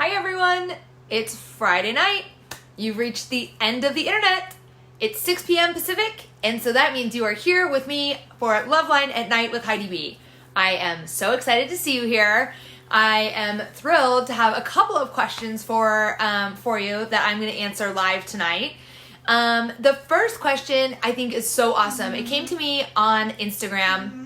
Hi everyone, it's Friday night. You've reached the end of the internet. It's 6 p.m. Pacific, and so that means you are here with me for Love Line at Night with Heidi B. I am so excited to see you here. I am thrilled to have a couple of questions for you that I'm going to answer live tonight. The first question I think is so awesome. It came to me on Instagram.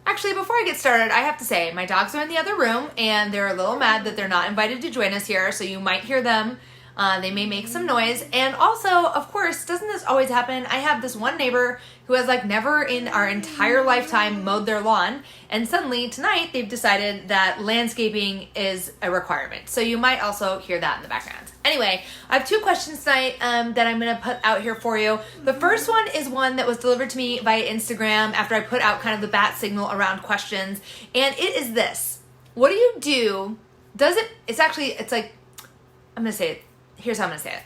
Actually, before I get started, I have to say, my dogs are in the other room, and they're a little mad that they're not invited to join us here, so you might hear them. They may make some noise. And also, of course, doesn't this always happen? I have this one neighbor who has never in our entire lifetime mowed their lawn, and suddenly tonight they've decided that landscaping is a requirement. So you might also hear that in the background. Anyway, I have two questions tonight that I'm going to put out here for you. The first one is one that was delivered to me via Instagram after I put out kind of the bat signal around questions, and it is this. What do you do? I'm going to say it. Here's how I'm going to say it.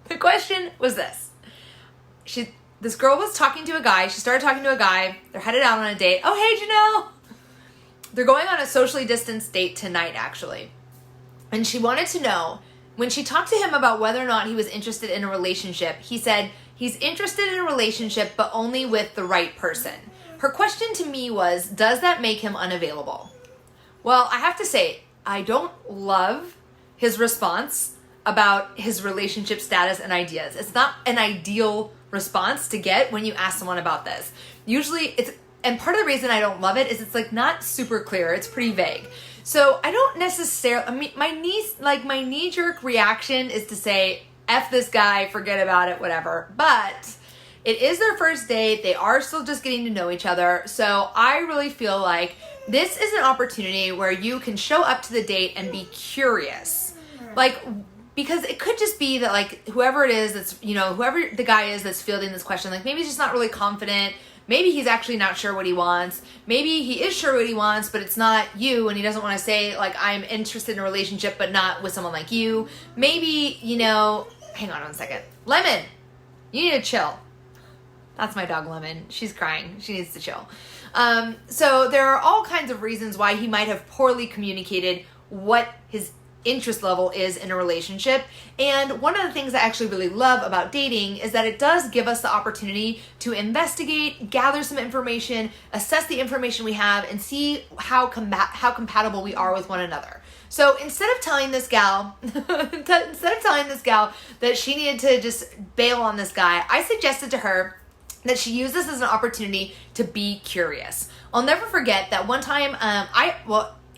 The question was this. This girl was talking to a guy. She started talking to a guy. They're headed out on a date. Oh, hey, Janelle. They're going on a socially distanced date tonight, actually. And she wanted to know, when she talked to him about whether or not he was interested in a relationship, he said he's interested in a relationship, but only with the right person. Her question to me was, does that make him unavailable? Well, I have to say, I don't love his response about his relationship status and ideas. It's not an ideal response to get when you ask someone about this. Usually and part of the reason I don't love it is it's not super clear. It's pretty vague. So I don't necessarily, my knee-jerk reaction is to say, F this guy, forget about it, whatever. But it is their first date. They are still just getting to know each other. So I really feel like this is an opportunity where you can show up to the date and be curious. Because it could just be that whoever it is that's, whoever the guy is that's fielding this question, maybe he's just not really confident. Maybe he's actually not sure what he wants. Maybe he is sure what he wants, but it's not you, and he doesn't want to say, I'm interested in a relationship, but not with someone like you. Maybe, hang on one second. Lemon, you need to chill. That's my dog, Lemon. She's crying. She needs to chill. So there are all kinds of reasons why he might have poorly communicated what his interest level is in a relationship. And one of the things I actually really love about dating is that it does give us the opportunity to investigate, gather some information, assess the information we have, and see how compatible we are with one another. So instead of telling this gal that she needed to just bail on this guy, I suggested to her that she use this as an opportunity to be curious. I'll never forget that one time,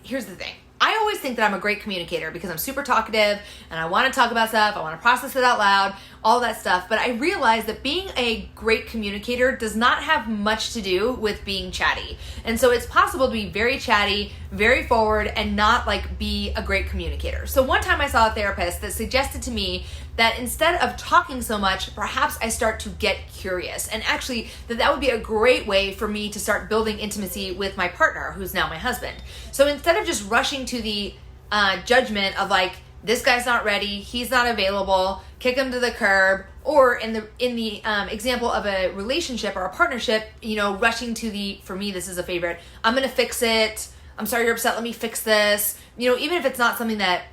here's the thing. I always think that I'm a great communicator because I'm super talkative and I want to talk about stuff, I want to process it out loud, all that stuff. But I realized that being a great communicator does not have much to do with being chatty. And so it's possible to be very chatty, very forward, and not be a great communicator. So one time I saw a therapist that suggested to me that instead of talking so much, perhaps I start to get curious. And actually that would be a great way for me to start building intimacy with my partner, who's now my husband. So instead of just rushing to the judgment of this guy's not ready, he's not available, kick him to the curb, or in the example of a relationship or a partnership, rushing to for me, this is a favorite, I'm gonna fix it, I'm sorry you're upset, let me fix this. Even if it's not something that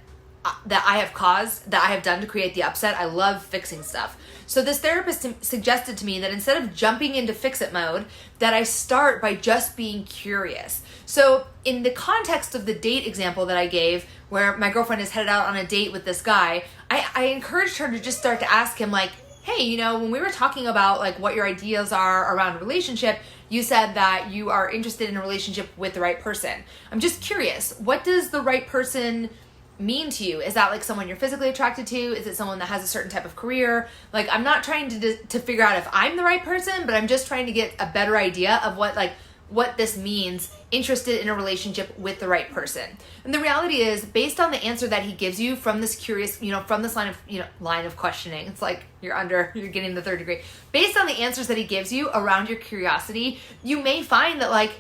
I have caused, that I have done to create the upset, I love fixing stuff. So this therapist suggested to me that instead of jumping into fix-it mode, that I start by just being curious. So in the context of the date example that I gave, where my girlfriend is headed out on a date with this guy, I encouraged her to just start to ask him hey, when we were talking about what your ideas are around a relationship, you said that you are interested in a relationship with the right person. I'm just curious, what does the right person mean to you? Is that someone you're physically attracted to? Is it someone that has a certain type of career? I'm not trying to figure out if I'm the right person, but I'm just trying to get a better idea of what this means, interested in a relationship with the right person. And the reality is, based on the answer that he gives you from this curious, from this line of questioning, it's you're getting the third degree. Based on the answers that he gives you around your curiosity, you may find that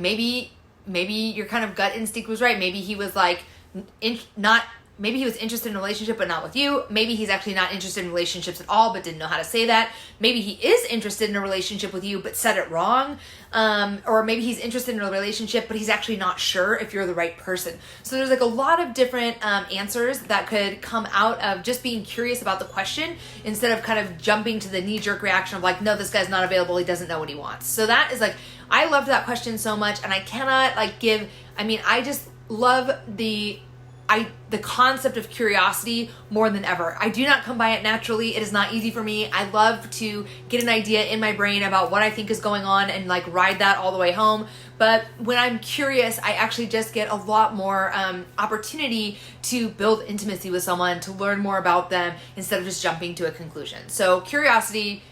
maybe your kind of gut instinct was right. Maybe he was not maybe he was interested in a relationship but not with you. Maybe he's actually not interested in relationships at all but didn't know how to say that. Maybe he is interested in a relationship with you but said it wrong. Or maybe he's interested in a relationship but he's actually not sure if you're the right person. So there's like a lot of different answers that could come out of just being curious about the question instead of kind of jumping to the knee-jerk reaction of like, no, this guy's not available, he doesn't know what he wants. So that is like, I loved that question so much, and I cannot I just love the concept of curiosity more than ever. I do not come by it naturally. It is not easy for me. I love to get an idea in my brain about what I think is going on and like ride that all the way home. But when I'm curious, I actually just get a lot more opportunity to build intimacy with someone, to learn more about them instead of just jumping to a conclusion. So curiosity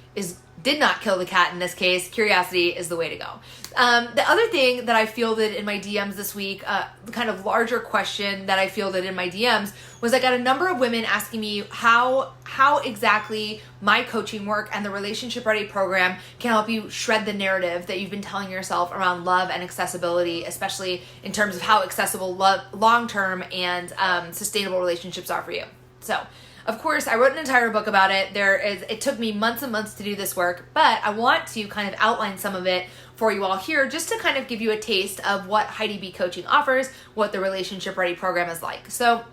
did not kill the cat in this case. Curiosity is the way to go. The other thing that I fielded in my DMs this week, the kind of larger question that I fielded in my DMs was I got a number of women asking me how exactly my coaching work and the Relationship Ready program can help you shred the narrative that you've been telling yourself around love and accessibility, especially in terms of how accessible long-term and sustainable relationships are for you. So, of course, I wrote an entire book about it. It took me months and months to do this work, but I want to kind of outline some of it for you all here just to kind of give you a taste of what Heidi B Coaching offers, what the Relationship Ready program is like. So,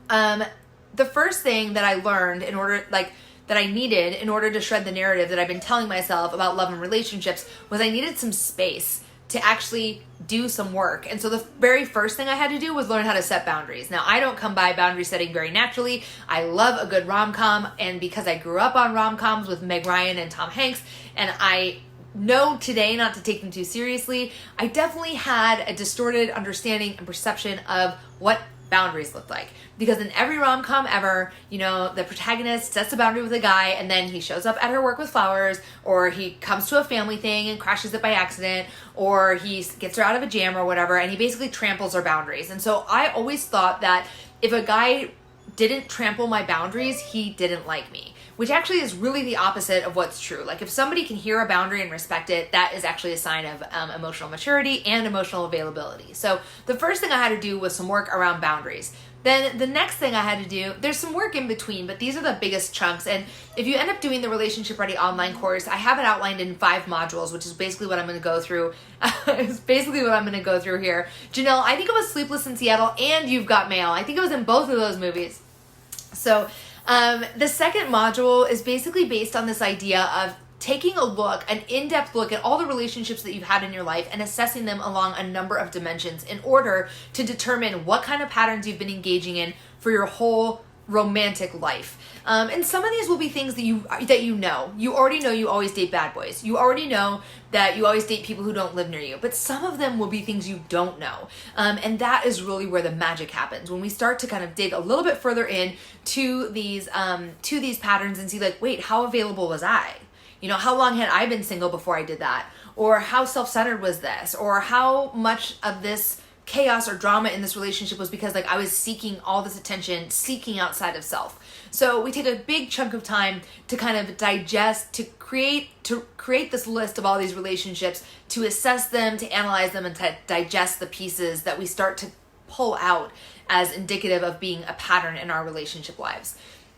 the first thing that I learned that I needed in order to shred the narrative that I've been telling myself about love and relationships was I needed some space to actually do some work. And so the very first thing I had to do was learn how to set boundaries. Now, I don't come by boundary setting very naturally. I love a good rom-com, and because I grew up on rom-coms with Meg Ryan and Tom Hanks, and I know today not to take them too seriously, I definitely had a distorted understanding and perception of what boundaries look like. Because in every rom-com ever, the protagonist sets a boundary with a guy and then he shows up at her work with flowers, or he comes to a family thing and crashes it by accident, or he gets her out of a jam or whatever, and he basically tramples her boundaries. And so I always thought that if a guy didn't trample my boundaries, he didn't like me, which actually is really the opposite of what's true. Like if somebody can hear a boundary and respect it, that is actually a sign of emotional maturity and emotional availability. So the first thing I had to do was some work around boundaries. Then the next thing I had to do, there's some work in between, but these are the biggest chunks. And if you end up doing the Relationship Ready online course, I have it outlined in 5 modules, which is basically what I'm going to go through. It's basically what I'm going to go through here. Janelle, I think it was Sleepless in Seattle and You've Got Mail. I think it was in both of those movies. So the second module is basically based on this idea of taking an in-depth look at all the relationships that you've had in your life and assessing them along a number of dimensions in order to determine what kind of patterns you've been engaging in for your whole romantic life. And some of these will be things that you already know you always date bad boys. You already know that you always date people who don't live near you. But some of them will be things you don't know. And that is really where the magic happens. When we start to kind of dig a little bit further in to these patterns and see like, wait, how available was I? How long had I been single before I did that? Or how self-centered was this? Or how much of this chaos or drama in this relationship was because I was seeking all this attention, seeking outside of self. So we take a big chunk of time to kind of digest, to create this list of all these relationships, to assess them, to analyze them, and to digest the pieces that we start to pull out as indicative of being a pattern in our relationship lives.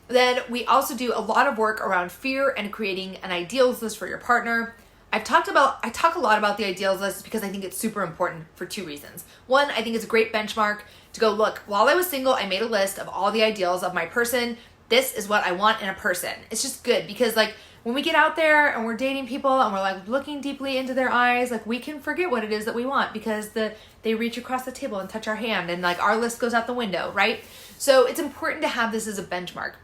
Then we also do a lot of work around fear and creating an ideals list for your partner. I talk a lot about the ideals list because I think it's super important for 2 reasons. One, I think it's a great benchmark to go, look, while I was single, I made a list of all the ideals of my person. This is what I want in a person. It's just good because when we get out there and we're dating people and we're looking deeply into their eyes, we can forget what it is that we want because they reach across the table and touch our hand and our list goes out the window, right? So it's important to have this as a benchmark.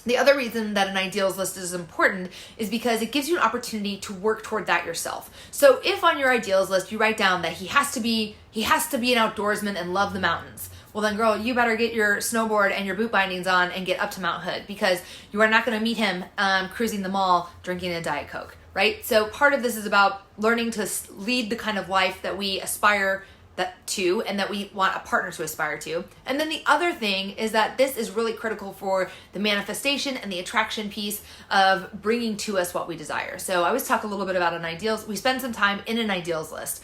The other reason that an ideals list is important is because it gives you an opportunity to work toward that yourself. So if on your ideals list you write down that he has to be an outdoorsman and love the mountains, well then girl, you better get your snowboard and your boot bindings on and get up to Mount Hood because you are not going to meet him cruising the mall drinking a Diet Coke, right? So part of this is about learning to lead the kind of life that we aspire to and that we want a partner to aspire to. And then the other thing is that this is really critical for the manifestation and the attraction piece of bringing to us what we desire. So I always talk a little bit about an ideals. We spend some time in an ideals list.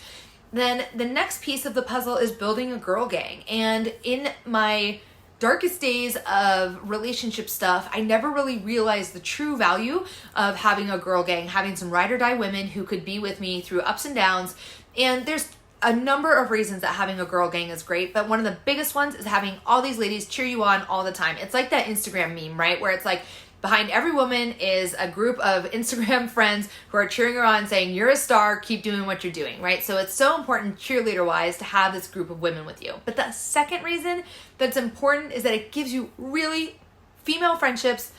Then the next piece of the puzzle is building a girl gang. And in my darkest days of relationship stuff, I never really realized the true value of having a girl gang, having some ride or die women who could be with me through ups and downs. And there's a number of reasons that having a girl gang is great, but one of the biggest ones is having all these ladies cheer you on all the time. It's like that Instagram meme, right? Where it's like, behind every woman is a group of Instagram friends who are cheering her on, saying, you're a star, keep doing what you're doing, right? So it's so important cheerleader-wise to have this group of women with you. But the second reason that's important is that it gives you really female friendships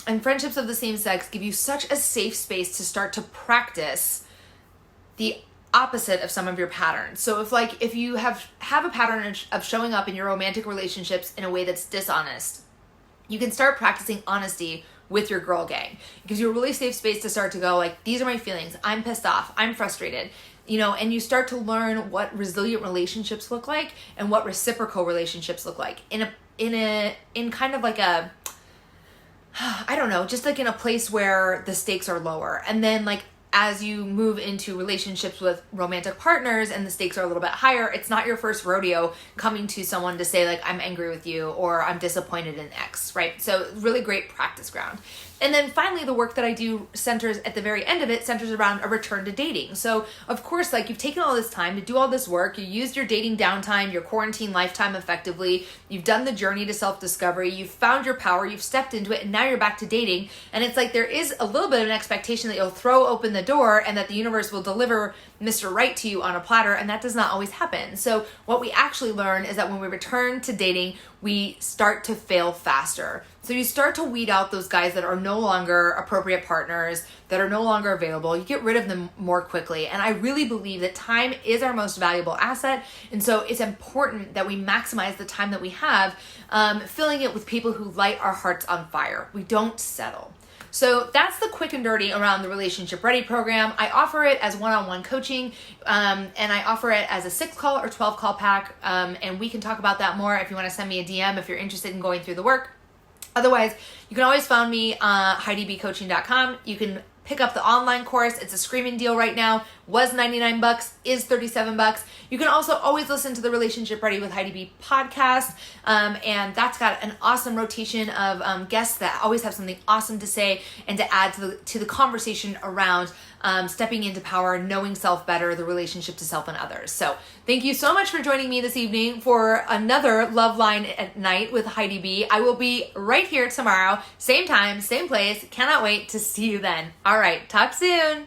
and friendships of the same sex give you such a safe space to start to practice the opposite of some of your patterns. So if you have a pattern of showing up in your romantic relationships in a way that's dishonest, you can start practicing honesty with your girl gang. It gives you a really safe space to start to go like, these are my feelings. I'm pissed off. I'm frustrated. And you start to learn what resilient relationships look like and what reciprocal relationships look like in kind of like a, I don't know, just like in a place where the stakes are lower. And then like, as you move into relationships with romantic partners and the stakes are a little bit higher, it's not your first rodeo coming to someone to say like, I'm angry with you or I'm disappointed in X, right? So really great practice ground. And then finally, the work that I do centers at the very end of it centers around a return to dating. So of course, like you've taken all this time to do all this work, you used your dating downtime, your quarantine lifetime effectively, you've done the journey to self-discovery, you've found your power, you've stepped into it, and now you're back to dating. And it's like there is a little bit of an expectation that you'll throw open the door and that the universe will deliver Mr. Right to you on a platter, and that does not always happen. So what we actually learn is that when we return to dating, we start to fail faster. So you start to weed out those guys that are no longer appropriate partners, that are no longer available. You get rid of them more quickly. And I really believe that time is our most valuable asset. And so it's important that we maximize the time that we have, filling it with people who light our hearts on fire. We don't settle. So that's the quick and dirty around the Relationship Ready program. I offer it as one-on-one coaching, and I offer it as a 6-call or 12-call pack, and we can talk about that more if you want to send me a DM if you're interested in going through the work. Otherwise, you can always find me HeidiBcoaching.com. You can pick up the online course. It's a screaming deal right now. Was $99, is $37. You can also always listen to the Relationship Ready with Heidi B podcast. And that's got an awesome rotation of guests that always have something awesome to say and to add to the conversation around stepping into power, knowing self better, the relationship to self and others. So thank you so much for joining me this evening for another Love Line at Night with Heidi B. I will be right here tomorrow, same time, same place. Cannot wait to see you then. All right, talk soon.